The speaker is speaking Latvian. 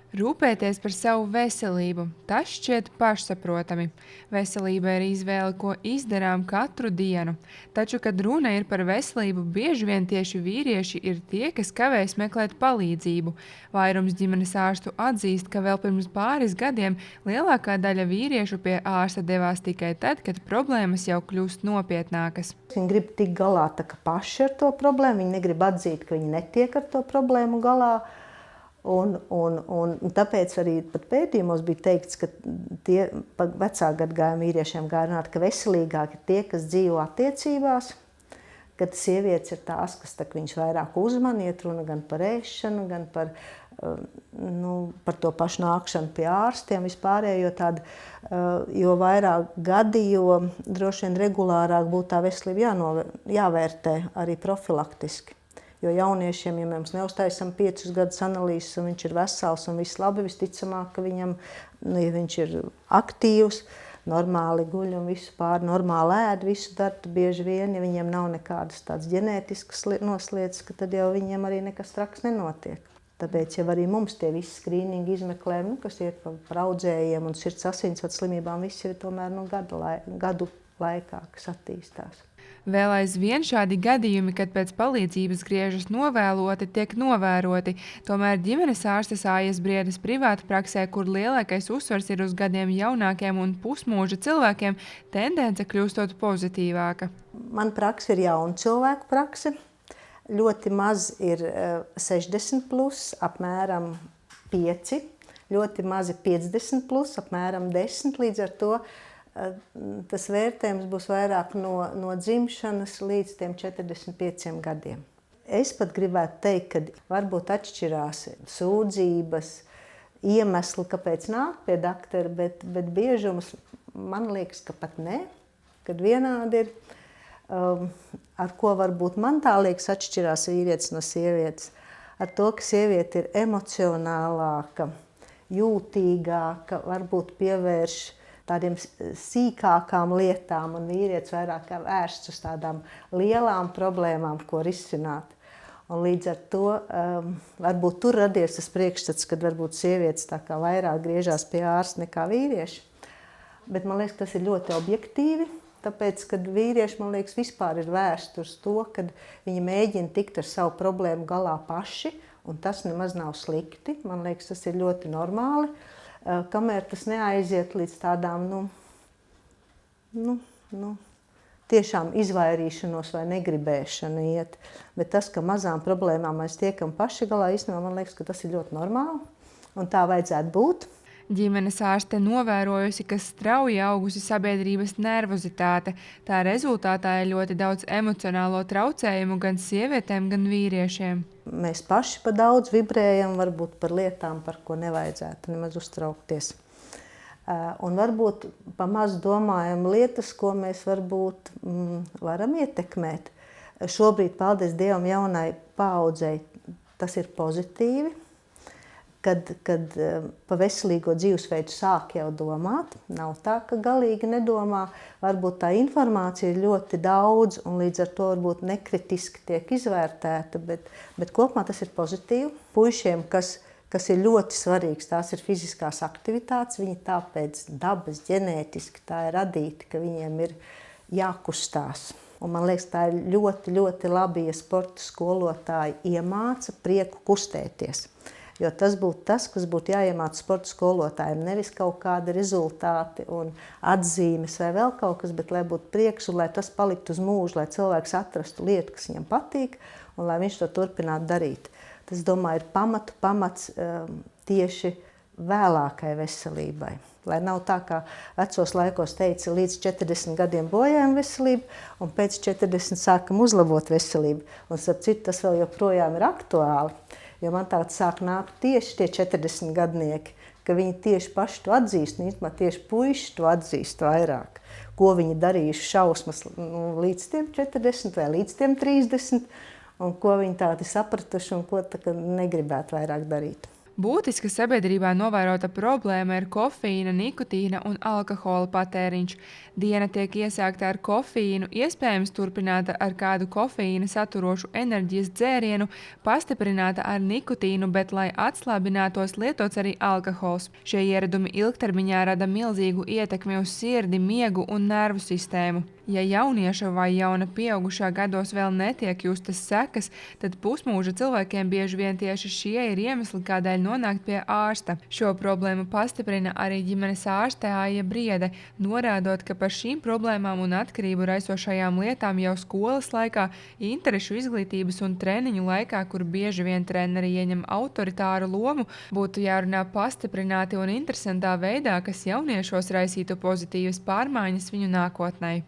Rūpēties par savu veselību, tas šķiet pašsaprotami. Veselība ir izvēle, ko izdarām katru dienu. Taču, kad runa ir par veselību, bieži vien tieši vīrieši ir tie, kas kavējas meklēt palīdzību. Vairums ģimenes ārstu atzīst, ka vēl pirms pāris gadiem lielākā daļa vīriešu pie ārsta devās tikai tad, kad problēmas jau kļūst nopietnākas. Viņi grib tikt galā paši ar to problēmu, viņi negrib atzīt, ka viņi netiek ar to problēmu galā. Un tāpēc arī pat pētījumos bija teikts, ka tie vecā gadagājuma vīriešiem gāja runāt, ka veselīgāk ir tie, kas dzīvo attiecībās, kad sievietes ir tās, kas viņus vairāk uzmanīja, iet runa gan par ēšanu, gan par to pašu nākšanu pie ārstiem vispārējo tādu, jo vairāk gadi, jo droši vien regulārāk būtu tā veselība jāvērtē arī profilaktiski. Jo jauniešiem, ja mēs neuztaisam 5 gadus analīzes, un viņš ir vesels un viss labi, visticamāk, ka viņam, ja viņš ir aktīvs, normāli guļ un visu pāri, normāli ēd, visu dara, bieži vien, ja viņiem nav nekādas tādas ģenētiskas noslieces, ka tad jau viņiem arī nekas traks nenotiek. Tāpēc jau arī mums tie visi skrīningi izmeklējumi, kas iet par audzējiem un sirds asinsvadu slimībām, viss ir tomēr gadu laikā, kas attīstās. Vēl aizvien šādi gadījumi, kad pēc palīdzības griežas novēloti, tiek novēroti. Tomēr ģimenes ārstes Aijas Briedes privāta praksē, kur lielākais uzsvars ir uz gadiem jaunākiem un pusmūža cilvēkiem, tendence kļūstot pozitīvāka. Man praksa ir jauna cilvēku prakse. Ļoti maz ir 60 plus, apmēram 5. Ļoti mazi 50 plus, apmēram 10. Līdz ar to tas vērtējums būs vairāk no dzimšanas līdz tiem 45 gadiem. Es pat gribētu teikt, ka varbūt atšķirās sūdzības, iemesli, kāpēc nāk pie doktora, bet biežums man liekas, ka pat ne, kad vienādi ir. Ar ko varbūt man tā liekas atšķirās vīrietis no sievietes, ar to, ka sieviete ir emocionālāka, jūtīgāka, varbūt pievērš tādiem sīkākām lietām, un vīrietis vairāk vērsts uz tādām lielām problēmām, ko risināt. Un līdz ar to varbūt tur radies tas priekšstats, kad varbūt sievietes tā kā vairāk griežās pie ārsta nekā vīrieši. Bet man liekas, tas ir ļoti objektīvi, tāpēc, kad vīrieši, man liekas, vispār ir vērsti uz to, kad viņi mēģina tikt ar savu problēmu galā paši, un tas nemaz nav slikti. Man liekas, tas ir ļoti normāli. Kamēr tas neaiziet līdz tādām, tiešām izvairīšanos vai negribēšanu iet. Bet tas, ka mazām problēmām mēs tiekam paši galā, īstenībā man liekas, ka tas ir ļoti normāli, un tā vajadzētu būt. Ģimenes ārste novērojusi, ka strauji augusi sabiedrības nervozitāte. Tā rezultātā ir ļoti daudz emocionālo traucējumu gan sievietēm, gan vīriešiem. Mēs paši pa daudz vibrējam, varbūt par lietām, par ko nevajadzētu nemaz uztraukties. Un varbūt pa maz domājam lietas, ko mēs varbūt varam ietekmēt. Šobrīd, paldies Dievam, jaunai paaudzei tas ir pozitīvi. Kad pa veselīgo dzīvesveidu sāk jau domāt, nav tā, ka galīgi nedomā, varbūt tā informācija ir ļoti daudz un līdz ar to varbūt nekritiski tiek izvērtēta, bet kopumā tas ir pozitīvi. Puišiem, kas ir ļoti svarīgs, tās ir fiziskās aktivitātes, viņi tāpēc dabas ģenētiski tā ir radīti, ka viņiem ir jākustās. Un man liekas, tā ir ļoti, ļoti labi, ja sporta skolotāji iemāca prieku kustēties. Jo tas būtu tas, kas būtu jāiemāca sporta skolotājiem. Nevis kaut kādi rezultāti un atzīmes vai vēl kaut kas, bet lai būtu prieks un lai tas paliktu uz mūžu, lai cilvēks atrastu lietu, kas viņam patīk un lai viņš to turpinātu darīt. Tas, domāju, ir pamats tieši vēlākai veselībai. Lai nav tā, kā vecos laikos teica, līdz 40 gadiem bojājam veselību un pēc 40 sākam uzlabot veselību. Un starp citu, tas vēl joprojām ir aktuāli. Jo man tāds sāk nākt tieši tie 40 gadnieki, ka viņi tieši paši to atzīst, un īstenībā tieši puiši to atzīst vairāk. Ko viņi darījuši šausmas līdz tiem 40 vai līdz tiem 30, un ko viņi tādi sapratuši un ko negribētu vairāk darīt. Būtiska sabiedrībā novērota problēma ir kofīna, nikotīna un alkohola patēriņš. Diena tiek iesākta ar kofīnu, iespējams turpināta ar kādu kofīna saturošu enerģijas dzērienu, pastiprināta ar nikotīnu, bet, lai atslābinātos, lietots arī alkohols. Šie ieradumi ilgtermiņā rada milzīgu ietekmi uz sirdi, miegu un nervu sistēmu. Ja jaunieša vai jauna pieaugušā gados vēl netiek justas sekas, tad pusmūža cilvēkiem bieži vien tieši šie ir iemesli, kādēļ nonākt pie ārsta. Šo problēmu pastiprina arī ģimenes ārste Aija Briede, norādot, ka par šīm problēmām un atkarību raisošajām lietām jau skolas laikā, interešu izglītības un treniņu laikā, kur bieži vien treneri ieņem autoritāru lomu, būtu jārunā pastiprināti un interesantā veidā, kas jauniešos raisītu pozitīvas pārmaiņas viņu nākotnē.